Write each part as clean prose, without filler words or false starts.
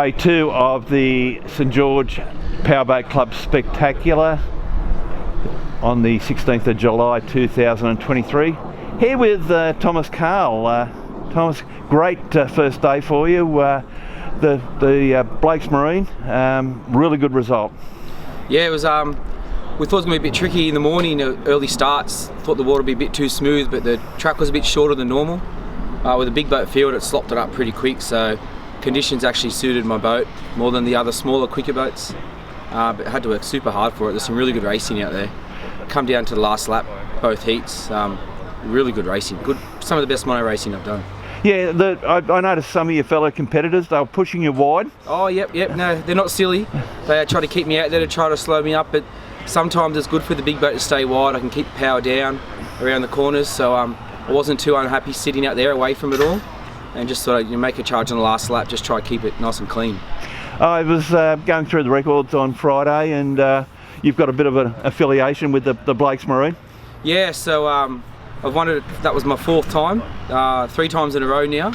Day 2 of the St George Powerboat Club Spectacular on the 16th of July 2023. Here with Thomas Kaal. Thomas, great first day for you. The Blake's Marine, really good result. Yeah, it was. We thought it was going to be a bit tricky in the morning, early starts. Thought the water would be a bit too smooth, but the track was a bit shorter than normal. With a big boat field, it slopped it up pretty quick, so conditions actually suited my boat more than the other smaller, quicker boats. But I had to work super hard for it. There's some really good racing out there. Come down to the last lap, both heats, really good racing. Some of the best mono racing I've done. Yeah, I noticed some of your fellow competitors, they were pushing you wide. Oh, yep, no, they're not silly. They try to keep me out there to try to slow me up, but sometimes it's good for the big boat to stay wide. I can keep the power down around the corners, so I wasn't too unhappy sitting out there away from it all, and just thought I'd make a charge on the last lap, just try to keep it nice and clean. I was going through the records on Friday, and you've got a bit of an affiliation with the Blake's Marine. Yeah, so I've won it. That was my 4th time, 3 times in a row now.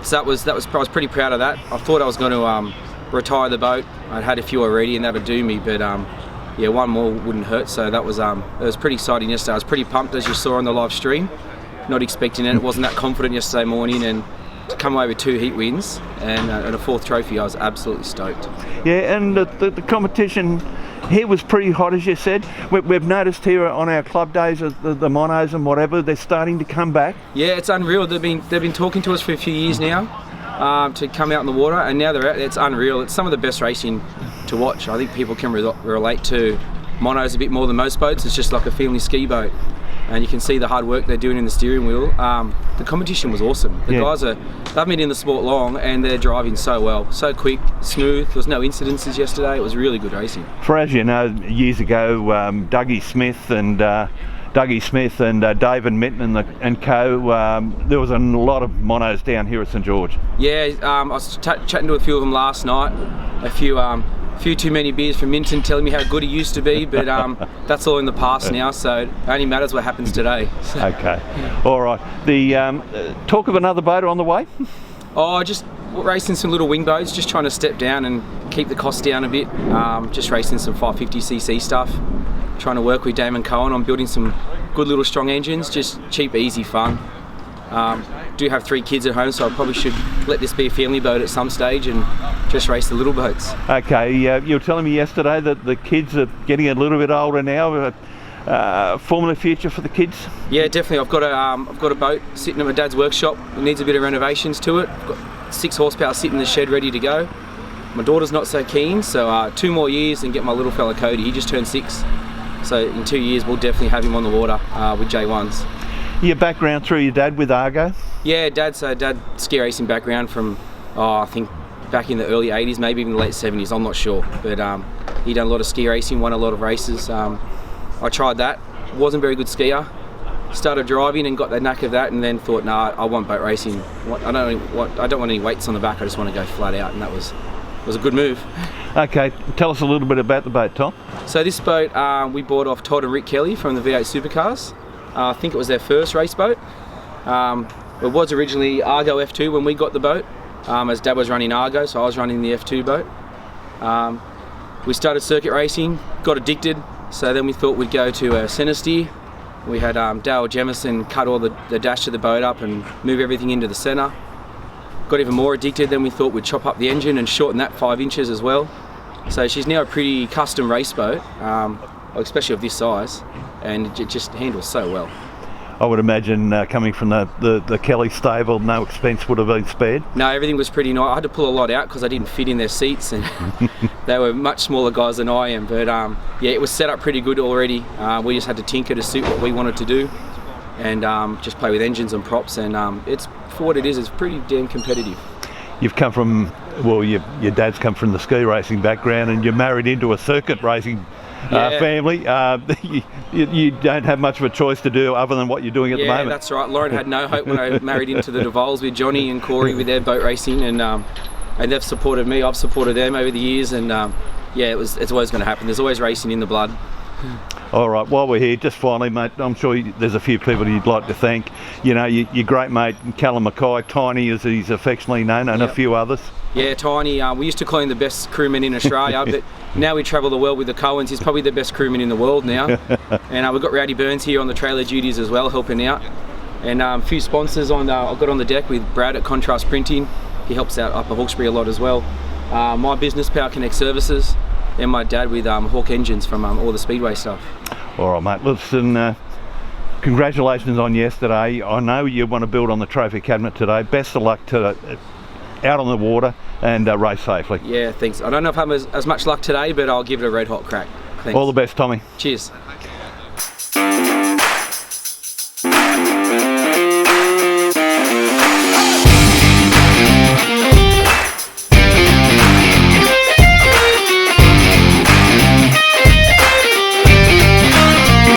So I was pretty proud of that. I thought I was going to retire the boat. I'd had a few already, and that would do me, but yeah, one more wouldn't hurt. So that was it was pretty exciting yesterday. I was pretty pumped, as you saw on the live stream. Not expecting it. Wasn't that confident yesterday morning, and to come away with 2 heat wins and a 4th trophy, I was absolutely stoked. Yeah, and the competition here was pretty hot, as you said. We've noticed here on our club days, the monos and whatever, they're starting to come back. Yeah, it's unreal. They've been talking to us for a few years now to come out in the water, and now they're out. It's unreal. It's some of the best racing to watch. I think people can relate to monos a bit more than most boats. It's just like a family ski boat, and you can see the hard work they're doing in the steering wheel. The competition was awesome. The guys they've been in the sport long, and they're driving so well, so quick, smooth. There was no incidences yesterday. It was really good racing. For, as you know, years ago, Dougie Smith and David Minton and co, there was a lot of monos down here at St George. Yeah, I was chatting to a few of them last night. A few too many beers from Minton telling me how good he used to be, but that's all in the past now, so it only matters what happens today. Okay, all right. The talk of another boat on the way? Oh, just racing some little wing boats, just trying to step down and keep the costs down a bit. Just racing some 550cc stuff, trying to work with Damon Cohen on building some good little strong engines, just cheap, easy fun. Do have 3 kids at home, so I probably should let this be a family boat at some stage and just race the little boats. Okay, you were telling me yesterday that the kids are getting a little bit older now. Formula future for the kids? Yeah, definitely. I've got a boat sitting at my dad's workshop. It needs a bit of renovations to it. I've got 6 horsepower sitting in the shed ready to go. My daughter's not so keen, so 2 more years and get my little fella Cody. He just turned 6, so in 2 years we'll definitely have him on the water with J1s. Your background through your dad with Argo? Yeah, dad ski racing background from I think back in the early 80s, maybe even the late 70s, I'm not sure, but he done a lot of ski racing, won a lot of races. I tried that, wasn't a very good skier, started driving and got the knack of that, and then thought, nah, I want boat racing. I don't want any weights on the back, I just want to go flat out, and that was a good move. Okay, tell us a little bit about the boat, Tom. So this boat we bought off Todd and Rick Kelly from the V8 Supercars. I think it was their first race boat. It was originally Argo F2 when we got the boat, as Dad was running Argo, so I was running the F2 boat. We started circuit racing, got addicted, so then we thought we'd go to centre steer. We had Dale Jemison cut all the dash of the boat up and move everything into the centre. Got even more addicted, then we thought we'd chop up the engine and shorten that 5 inches as well. So she's now a pretty custom race boat, especially of this size, and it just handles so well. I would imagine coming from the Kelly stable, no expense would have been spared. No, everything was pretty nice. I had to pull a lot out because I didn't fit in their seats, and they were much smaller guys than I am. But yeah, it was set up pretty good already. We just had to tinker to suit what we wanted to do, and just play with engines and props. And it's, for what it is, it's pretty damn competitive. You've come from, well, your dad's come from the ski racing background, and you're married into a circuit racing family. You don't have much of a choice to do other than what you're doing at the moment. Yeah, that's right. Lauren had no hope when I married into the Devals with Johnny and Corey with their boat racing, and they've supported me. I've supported them over the years, and yeah, it's always going to happen. There's always racing in the blood. All right, while we're here, just finally, mate, I'm sure there's a few people you'd like to thank. You know, your great mate, Callum Mackay, Tiny as he's affectionately known, and a few others. Yeah, Tiny. We used to call him the best crewman in Australia, but now we travel the world with the Coens. He's probably the best crewman in the world now. And we've got Rowdy Burns here on the trailer duties as well, helping out. And a few sponsors I've got on the deck with Brad at Contrast Printing. He helps out Upper Hawkesbury a lot as well. My business, Power Connect Services, and my dad with Hawk Engines from all the Speedway stuff. All right, mate. Listen, congratulations on yesterday. I know you want to build on the trophy cabinet today. Best of luck to out on the water and race safely. Yeah, thanks. I don't know if I have as much luck today, but I'll give it a red hot crack. Thanks. All the best, Tommy. Cheers.